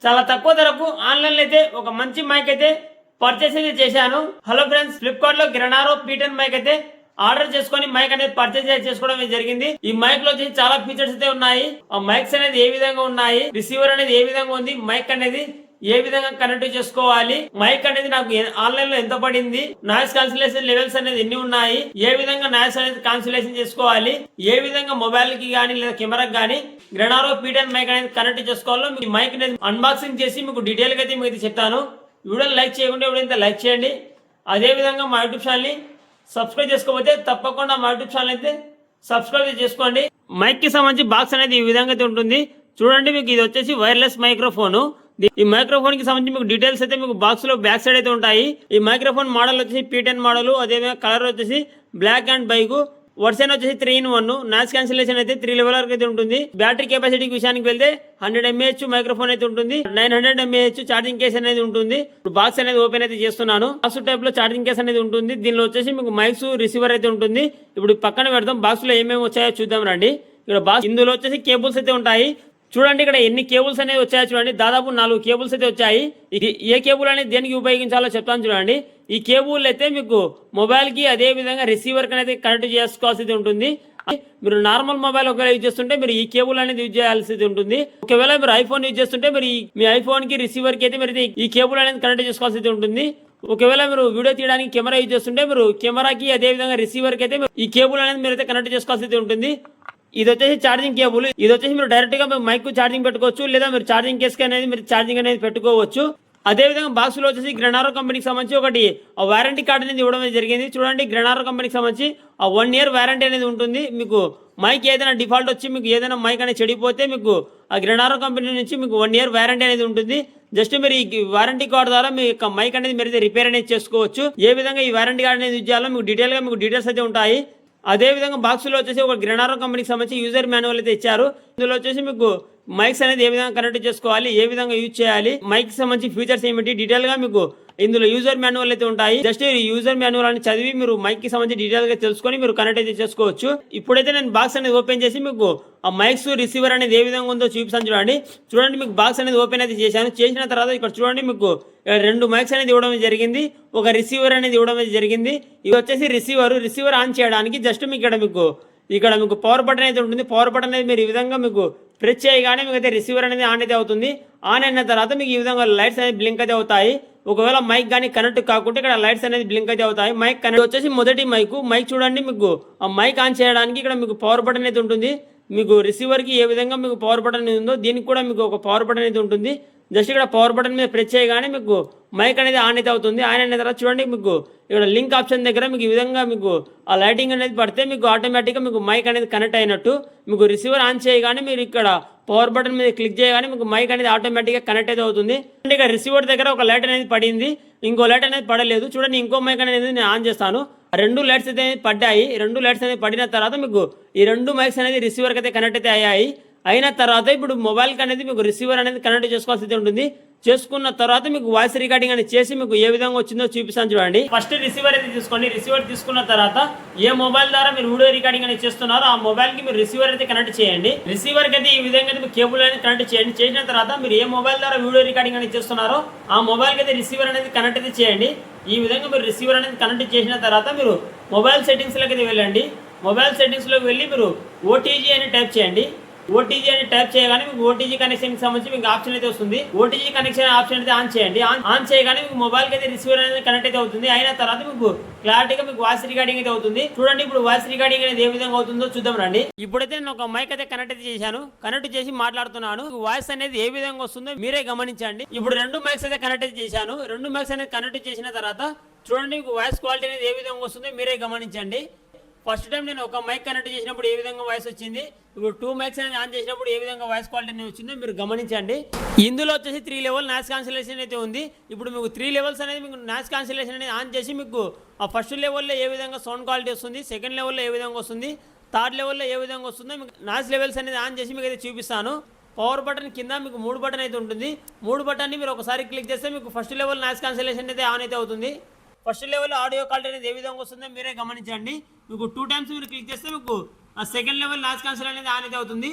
చాలా తక్కువ ధరకు ఆన్లైన్ లో అయితే ఒక మంచి మైక్ అయితే పర్చేస్ అయితే చేశాను. హలో ఫ్రెండ్స్, ఫ్లిప్కార్ట్ లో గ్రెనారో P10 మైక్ అయితే ఆర్డర్ చేసుకొని మైక్ అనేది పర్చేస్ చేసుకోవడం జరిగింది. ఈ మైక్ లో వచ్చి చాలా ఫీచర్స్ అయితే ఉన్నాయి. ఆ మైక్స్ అనేది ఏ విధంగా ఉన్నాయి, రిసీవర్ అనేది ఏ విధంగా ఉంది, మైక్ అనేది ఏ విధంగా కనెక్ట్ చేసుకోవాలి, మైక్ అనేది నాకు ఆన్లైన్ లో ఎంత పడింది, నాయిస్ కాన్సిలేషన్ లెవెల్స్ అనేది ఎన్ని ఉన్నాయి, ఏ విధంగా నాయిస్ అనేది కాన్సిలేషన్ చేసుకోవాలి, ఏ విధంగా మొబైల్ కి గానీ లేదా కెమెరాకి గానీ గ్రెనారో P10 మైక్ అనేది కనెక్ట్ చేసుకోవాలో మీ మైక్ అనేది అన్బాక్సింగ్ చేసి మీకు డీటెయిల్ గా అయితే మీకు చెప్తాను. వీడియోని లైక్ చేయకుండా వీడియో లైక్ చేయండి. అదే విధంగా మా యూట్యూబ్ ఛానల్ ని సబ్స్క్రైబ్ చేసుకోకపోతే తప్పకుండా మా యూట్యూబ్ ఛానల్ అయితే సబ్స్క్రైబ్ చేసుకోండి. మైక్ కి సంబంధించి బాక్స్ అనేది ఈ విధంగా అయితే ఉంటుంది. చూడండి, మీకు ఇది వచ్చేసి వైర్లెస్ మైక్రోఫోన్. ఈ మైక్రోఫోన్ కి సంబంధించి మీకు డీటెయిల్స్ అయితే మీకు బాక్స్ లో బ్యాక్ సైడ్ అయితే ఉంటాయి. ఈ మైక్రోఫోన్ మోడల్ వచ్చేసి P10 మోడల్. అదేవిధంగా కలర్ వచ్చేసి బ్లాక్ అండ్ బైక్. వర్షన్ వచ్చేసి 3-in-1. నాయిస్ క్యాన్సిలేషన్ అయితే 3 లెవెల్ వరకు అయితే ఉంటుంది. బ్యాటరీ కెపాసిటీ విషయానికి వెళ్తే 100 mAh మైక్రోఫోన్ అయితే ఉంటుంది. 900 mAh ఛార్జింగ్ కేస్ అనేది ఉంటుంది. బాక్స్ అనేది ఓపెన్ అయితే చేస్తున్నాను. బాక్స్ టైప్ లో ఛార్జింగ్ కేస్ అనేది ఉంటుంది. దీనిలో వచ్చేసి మీకు మైక్స్ రిసీవర్ అయితే ఉంటుంది. ఇప్పుడు పక్కన పెడదాం, బాక్స్ లో ఏమేమి వచ్చాయో చూద్దాం రండి. ఇక్కడ బాక్స్ ఇందులో వచ్చేసి కేబుల్స్ అయితే ఉంటాయి. చూడండి, ఇక్కడ ఎన్ని కేబుల్స్ అనేవి వచ్చాయో చూడండి. దాదాపు 4 కేబుల్స్ అయితే వచ్చాయి. ఇది ఏ కేబుల్ అనేది దేనికి ఉపయోగించాలో చెప్తాను చూడండి. ఈ కేబుల్ అయితే మీకు మొబైల్ కి అదే విధంగా రిసీవర్ కి అనేది కనెక్ట్ చేసుకోవాల్సి ఉంటుంది. మీరు నార్మల్ మొబైల్ ఒకవేళ యూజ్ చేస్తుంటే మీరు ఈ కేబుల్ అనేది యూజ్ చేయాల్సి ఉంటుంది. ఒకవేళ మీరు ఐఫోన్ యూజ్ చేస్తుంటే మీరు మీ ఐఫోన్ కి రిసీవర్ కి అయితే మీరు ఈ కేబుల్ అనేది కనెక్ట్ చేసుకోవాల్సి ఉంటుంది. ఒకవేళ మీరు వీడియో తీయడానికి కెమెరా యూజ్ చేస్తుంటే మీరు కెమెరాకి అదే విధంగా రిసీవర్ కి అయితే ఈ కేబుల్ అనేది మీరు అయితే కనెక్ట్ చేసుకోవాల్సి ఉంటుంది. ఇది వచ్చేసి ఛార్జింగ్ కేబుల్. ఇది వచ్చేసి మీరు డైరెక్ట్ గా మైక్ ఛార్జింగ్ పెట్టుకోవచ్చు, లేదా మీరు ఛార్జింగ్ కేస్ అనేది మీరు ఛార్జింగ్ అనేది పెట్టుకోవచ్చు. అదే విధంగా బాక్స్ లో వచ్చేసి గ్రెనారో కంపెనీకి సంబంధించి ఒకటి వారంటీ కార్డు అనేది ఇవ్వడం జరిగింది. చూడండి, గ్రెనారో కంపెనీకి సంబంధించి 1 year వారంటీ అనేది ఉంటుంది. మీకు మైక్ ఏదైనా డిఫాల్ట్ వచ్చి మీకు ఏదైనా మైక్ అనేది చెడిపోతే మీకు ఆ గ్రెనారో కంపెనీ నుంచి మీకు 1 year వారంటీ అనేది ఉంటుంది. జస్ట్ మీరు ఈ వారంటీ కార్డు ద్వారా మీ యొక్క మైక్ అనేది మీరు రిపేర్ అనేది చేసుకోవచ్చు. ఏ విధంగా ఈ వారంటీ కార్డు అనేది యూజ్ చేయాలో మీకు డీటెయిల్స్ అయితే ఉంటాయి. అదే విధంగా బాక్స్ లో వచ్చేసి ఒక గ్రెనారో కంపెనీకి సంబంధించి యూజర్ మాన్యువల్ అయితే ఇచ్చారు. ఇందులో వచ్చేసి మీకు మైక్స్ అనేది ఏ విధంగా కనెక్ట్ చేసుకోవాలి, ఏ విధంగా యూజ్ చేయాలి, మైక్ సంబంధించి ఫీచర్స్ ఏమిటి డీటెయిల్ గా మీకు ఇందులో యూజర్ మాన్యువల్ అయితే ఉంటాయి. జస్ట్ యూజర్ మాన్యువల్ అని చదివి మీరు మైక్ కి సంబంధించి డీటెయిల్ గా తెలుసుకొని మీరు కనెక్ట్ అయితే చేసుకోవచ్చు. ఇప్పుడైతే నేను బాక్స్ అనేది ఓపెన్ చేసి మీకు ఆ మైక్స్ రిసీవర్ అనేది ఏ విధంగా ఉందో చూపిస్తాను చూడండి. చూడండి, మీకు బాక్స్ అనేది ఓపెన్ అయితే చేశాను. చేసిన తర్వాత ఇక్కడ చూడండి, మీకు 2 మైక్స్ అనేది ఇవ్వడం జరిగింది, ఒక రిసీవర్ అనేది ఇవ్వడం జరిగింది. ఇది వచ్చేసి రిసీవర్ ఆన్ చేయడానికి జస్ట్ మీకు ఇక్కడ మీకు పవర్ బటన్ అయితే ఉంటుంది. పవర్ బటన్ అనేది మీరు ఈ విధంగా మీకు ప్రెస్ చేయగానే మీకు అయితే రిసీవర్ అనేది ఆన్ అయితే అవుతుంది. ఆన్ అయిన తర్వాత మీకు ఈ విధంగా లైట్స్ అనేది బ్లింక్ అయితే అవుతాయి. ఒకవేళ మైక్ కానీ కనెక్ట్ కాకుంటే ఇక్కడ లైట్స్ అనేది బ్లింక్ అయితే అవుతాయి. మైక్ కనెక్ట్ వచ్చేసి మొదటి మైక్ చూడండి, మీకు ఆ మైక్ ఆన్ చేయడానికి ఇక్కడ మీకు పవర్ బటన్ అయితే ఉంటుంది. మీకు రిసీవర్ కి ఏ విధంగా మీకు పవర్ బటన్ ఉందో దీనికి కూడా మీకు ఒక పవర్ బటన్ అయితే ఉంటుంది. జస్ట్ ఇక్కడ పవర్ బటన్ మీద ప్రెస్ చేయగానే మీకు మైక్ అనేది ఆన్ అయితే అవుతుంది. ఆన్ అయిన తర్వాత చూడండి, మీకు ఇక్కడ లింక్ ఆప్షన్ దగ్గర మీకు ఈ విధంగా మీకు ఆ లైటింగ్ అనేది పడితే మీకు ఆటోమేటిక్గా మీకు మైక్ అనేది కనెక్ట్ అయినట్టు. మీకు రిసీవర్ ఆన్ చేయగానే మీరు ఇక్కడ పవర్ బటన్ మీద క్లిక్ చేయగానే మీకు మైక్ అనేది ఆటోమేటిక్గా కనెక్ట్ అయితే అవుతుంది. ఇక్కడ రిసీవర్ దగ్గర ఒక లైట్ అనేది పడింది, ఇంకో లైట్ అనేది పడలేదు. చూడండి, ఇంకో మైక్ అనేది నేను ఆన్ చేస్తాను. 2 లైట్స్ అయితే పడ్డాయి. 2 లైట్స్ అనేది పడిన తర్వాత మీకు ఈ 2 మైక్స్ అనేది రిసీవర్కి అయితే కనెక్ట్ అయితే అయ్యాయి. అయిన తర్వాత ఇప్పుడు మొబైల్కి అనేది మీకు రిసీవర్ అనేది కనెక్ట్ చేసుకోవాల్సి ఉంటుంది. చేసుకున్న తర్వాత మీకు వాయిస్ రికార్డింగ్ అనేది చేసి మీకు ఏ విధంగా వచ్చిందో చూపిస్తాను చూడండి. ఫస్ట్ రిసీవర్ అయితే తీసుకోండి. రిసీవర్ తీసుకున్న తర్వాత ఏ మొబైల్ ద్వారా మీరు వీడియో రికార్డింగ్ అనేది చేస్తున్నారో ఆ మొబైల్ కి మీరు రిసీవర్ అయితే కనెక్ట్ చేయండి. రిసీవర్ కి అయితే ఈ విధంగా అయితే కేబుల్ అనేది కనెక్ట్ చేయండి. చేసిన తర్వాత మీరు ఏ మొబైల్ ద్వారా వీడియో రికార్డింగ్ అనేది చేస్తున్నారో ఆ మొబైల్ కి అయితే రిసీవర్ అనేది కనెక్ట్ అయితే చేయండి. ఈ విధంగా మీరు రిసీవర్ అనేది కనెక్ట్ చేసిన తర్వాత మీరు మొబైల్ సెట్టింగ్స్ లోకి అయితే వెళ్ళండి. మొబైల్ సెట్టింగ్స్ లోకి వెళ్ళి మీరు OTG అని టైప్ చేయండి. OTG అని టైప్ చేయగానే మీకు OTG కనెక్షన్ కి సంబంధించి మీకు ఆప్షన్ అయితే వస్తుంది. OTG కనెక్షన్ ఆప్షన్ అయితే ఆన్ చేయండి. ఆన్ చేయగానే మీకు మొబైల్ కి అయితే రిసీవర్ అనేది కనెక్ట్ అయితే అవుతుంది. అయిన తర్వాత మీకు క్లారిటీగా మీకు వాయిస్ రికార్డింగ్ అయితే అవుతుంది. చూడండి, ఇప్పుడు వాయిస్ రికార్డింగ్ అనేది ఏ విధంగా అవుతుందో చూద్దాం రండి. ఇప్పుడైతే నేను ఒక మైక్ అయితే కనెక్ట్ అయితే చేశాను. కనెక్ట్ చేసి మాట్లాడుతున్నాను. వాయిస్ అనేది ఏ విధంగా వస్తుందో మీరే గమనించండి. ఇప్పుడు 2 మైక్స్ అయితే కనెక్ట్ అయితే చేశాను. 2 మైక్స్ అనేది కనెక్ట్ చేసిన తర్వాత చూడండి, మీకు వాయిస్ క్వాలిటీ అనేది ఏ విధంగా వస్తుందో మీరే గమనించండి. ఫస్ట్ టైం నేను ఒక మైక్ కనెక్ట్ చేసినప్పుడు ఏ విధంగా వాయిస్ వచ్చింది, ఇప్పుడు 2 మైక్స్ అనేది ఆన్ చేసినప్పుడు ఏ విధంగా వాయిస్ క్వాలిటీ అనేది వచ్చిందో మీరు గమనించండి. ఇందులో వచ్చేసి 3 లెవెల్ నాయిస్ కాన్సిలేషన్ అయితే ఉంది. ఇప్పుడు మీకు 3 లెవెల్స్ అనేది మీకు నాయిస్ కాన్సిలేషన్ అనేది ఆన్ చేసి మీకు ఆ ఫస్ట్ లెవెల్లో ఏ విధంగా సౌండ్ క్వాలిటీ వస్తుంది, సెకండ్ లెవెల్లో ఏ విధంగా వస్తుంది, థర్డ్ లెవెల్లో ఏ విధంగా వస్తుందో మీకు నాయిస్ లెవెల్స్ అనేది ఆన్ చేసి మీకు అయితే చూపిస్తాను. పవర్ బటన్ కింద మీకు 3 బటన్ అయితే ఉంటుంది. 3 బటన్ని మీరు ఒకసారి క్లిక్ చేస్తే మీకు ఫస్ట్ లెవెల్ నాయిస్ కాన్సిలేషన్ అయితే ఆన్ అయితే అవుతుంది. ఫస్ట్ లెవెల్ ఆడియో క్వాలిటీ అనేది ఏ విధంగా వస్తుందో మీరే గమనించండి. మీకు 2 టైమ్స్ మీరు క్లిక్ చేస్తే మీకు ఆ సెకండ్ లెవెల్ నాయిస్ క్యాన్సిల్ అనేది ఆన్ అయితే అవుతుంది.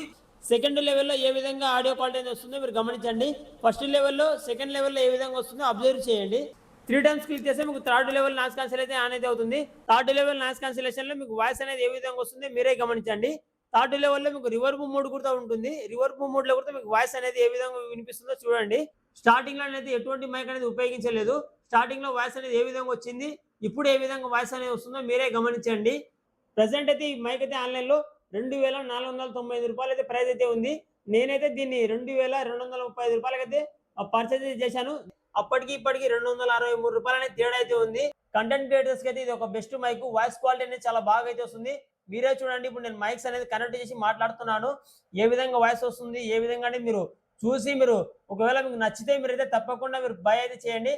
సెకండ్ లెవెల్లో ఏ విధంగా ఆడియో క్వాలిటీ అనేది వస్తుందో మీరు గమనించండి. ఫస్ట్ లెవెల్లో సెకండ్ లెవెల్లో ఏ విధంగా వస్తుందో అబ్జర్వ్ చేయండి. 3 టైమ్స్ క్లిక్ చేస్తే మీకు థర్డ్ లెవెల్ నాయిస్ క్యాన్సిలేషన్ అనేది అవుతుంది. థర్డ్ లెవెల్ నాయిస్ క్యాన్సిలేషన్ లో మీకు వాయిస్ అనేది ఏ విధంగా వస్తుంది మీరే గమనించండి. థర్డ్ లెవెల్లో మీకు రివర్బ్ మోడ్ కూడా ఉంటుంది. రివర్బ్ మోడ్ లో కూడా మీకు వాయిస్ అనేది ఏ విధంగా వినిపిస్తుందో చూడండి. స్టార్టింగ్ లో అనేది ఎటువంటి మైక్ అనేది ఉపయోగించలేదు. స్టార్టింగ్ లో వాయిస్ అనేది ఏ విధంగా వచ్చింది, ఇప్పుడు ఏ విధంగా వాయిస్ అనేది వస్తుందో మీరే గమనించండి. ప్రెసెంట్ అయితే ఈ మైక్ అయితే ఆన్లైన్ లో 2495 రూపాయలు అయితే ప్రైస్ అయితే ఉంది. నేనైతే దీన్ని 2235 రూపాయలకైతే పర్చేజ్ చేశాను. అప్పటికి ఇప్పటికి 263 రూపాయలు అనేది తేడా అయితే ఉంది. కంటెంట్ క్రియేటర్స్ కి అయితే ఇది ఒక బెస్ట్ మైక్. వాయిస్ క్వాలిటీ అనేది చాలా బాగా అయితే వస్తుంది. మీరే చూడండి, ఇప్పుడు నేను మైక్స్ అనేది కనెక్ట్ చేసి మాట్లాడుతున్నాను. ఏ విధంగా వాయిస్ వస్తుంది, ఏ విధంగా అనేది మీరు చూసి మీరు ఒకవేళ మీకు నచ్చితే మీరైతే తప్పకుండా మీరు బై అయితే చేయండి.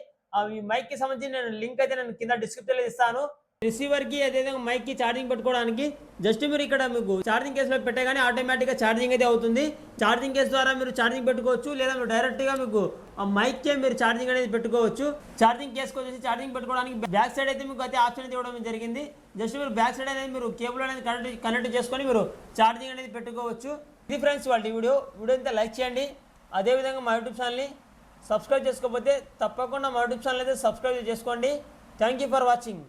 ఈ మైక్ కి సంబంధించి నేను లింక్ అయితే నేను కింద డిస్క్రిప్షన్ లో ఇస్తాను. రిసీవర్ కి అదేవిధంగా మైక్ కి ఛార్జింగ్ పెట్టుకోవడానికి జస్ట్ మీరు ఇక్కడ మీకు ఛార్జింగ్ కేసులో పెట్టగానే ఆటోమేటిక్ గా ఛార్జింగ్ అయితే అవుతుంది. ఛార్జింగ్ కేసు ద్వారా మీరు ఛార్జింగ్ పెట్టుకోవచ్చు, లేదా మీరు డైరెక్ట్ గా మీకు ఆ మైక్ కే మీరు ఛార్జింగ్ అనేది పెట్టుకోవచ్చు. ఛార్జింగ్ కేసుకు వచ్చేసి ఛార్జింగ్ పెట్టుకోవడానికి బ్యాక్ సైడ్ అయితే మీకు అయితే ఆప్షన్ అయితే ఇవ్వడం జరిగింది. జస్ట్ మీరు బ్యాక్ సైడ్ అనేది మీరు కేబుల్ అనేది కనెక్ట్ చేసుకొని మీరు ఛార్జింగ్ అనేది పెట్టుకోవచ్చు. ఇది ఫ్రెండ్స్ వాళ్ళ వీడియో అయితే లైక్ చేయండి. అదేవిధంగా మా యూట్యూబ్ ఛానల్ని సబ్స్క్రైబ్ చేసుకోకపోతే తప్పకుండా మా యూట్యూబ్ ఛానల్ అయితే సబ్స్క్రైబ్ చేసుకోండి. Thank you for watching.